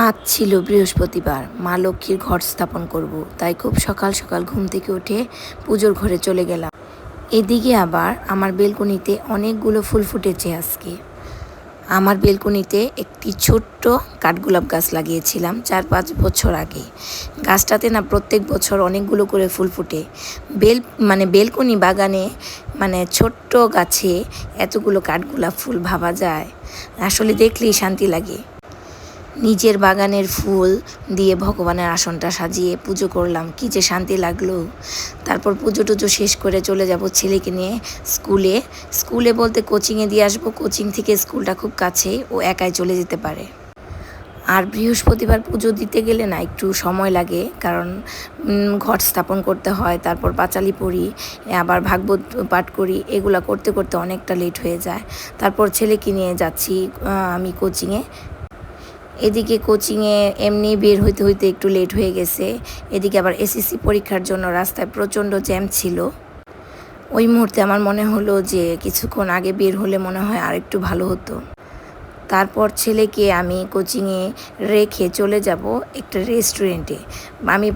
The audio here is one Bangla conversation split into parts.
আজ ছিল বৃহস্পতিবার, মা লক্ষ্মীর ঘট স্থাপন করব, তাই খুব সকাল সকাল ঘুম থেকে উঠে পুজোর ঘরে চলে গেলাম। এদিকে আবার আমার বেলকনিতে অনেকগুলো ফুল ফুটেছে আজকে। আমার বেলকনিতে একটি ছোট্ট কাঠগোলাপ গাছ লাগিয়েছিলাম 4-5 বছর আগে। গাছটাতে না প্রত্যেক বছর অনেকগুলো করে ফুল ফুটে। বেলকনি বাগানে ছোট্ট গাছে এতগুলো কাঠগোলাপ ফুল ভাবা যায়, আসলে দেখলেই শান্তি লাগে। নিজের বাগানের ফুল দিয়ে ভগবানের আসনটা সাজিয়ে পুজো করলাম, কী যে শান্তি লাগলো। তারপর পুজো টুজো শেষ করে চলে যাব ছেলেকে নিয়ে স্কুলে বলতে কোচিংয়ে দিয়ে আসবো। কোচিং থেকে স্কুলটা খুব কাছে, ও একাই চলে যেতে পারে। আর বৃহস্পতিবার পুজো দিতে গেলে না একটু সময় লাগে, কারণ ঘট স্থাপন করতে হয়, তারপর পাঁচালি পড়ি, আবার ভাগবত পাঠ করি, এগুলা করতে করতে অনেকটা লেট হয়ে যায়। তারপর ছেলেকে নিয়ে যাচ্ছি আমি কোচিংয়ে। এদিকে কোচিংয়ে এমনি বের হইতে হইতে একটু লেট হয়ে গেছে। এদিকে আবার এসএসসি পরীক্ষার জন্য রাস্তায় প্রচণ্ড জ্যাম ছিল। ওই মুহূর্তে আমার মনে হলো যে কিছুক্ষণ আগে বের হলে মনে হয় আর একটু ভালো হতো। তারপর ছেলেকে আমি কোচিংয়ে রেখে চলে যাব একটা রেস্টুরেন্টে। আমি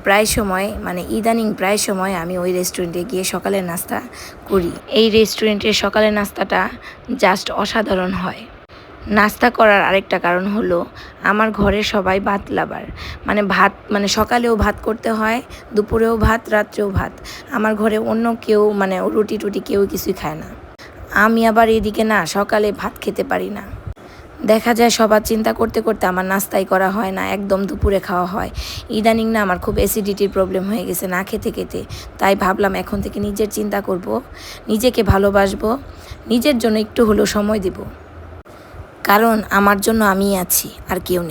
ইদানিং প্রায় সময় আমি ওই রেস্টুরেন্টে গিয়ে সকালের নাস্তা করি। এই রেস্টুরেন্টের সকালের নাস্তাটা জাস্ট অসাধারণ হয়। নাস্তা করার আরেকটা কারণ হলো, আমার ঘরে সবাই ভাত লাভার, ভাত সকালেও ভাত করতে হয়, দুপুরেও ভাত, রাত্রেও ভাত। আমার ঘরে অন্য কেউ রুটি টুটি কেউ কিছুই খায় না। আমি আবার এদিকে না সকালে ভাত খেতে পারি না। দেখা যায় সবার চিন্তা করতে করতে আমার নাস্তাই করা হয় না, একদম দুপুরে খাওয়া হয়। ইদানিং না আমার খুব অ্যাসিডিটির প্রবলেম হয়ে গেছে না খেতে খেতে। তাই ভাবলাম এখন থেকে নিজের চিন্তা করব, নিজেকে ভালোবাসবো, নিজের জন্য একটু হলেও সময় দেব, কারণ আমার জন্য আমিই আছি, আর কেউ নেই।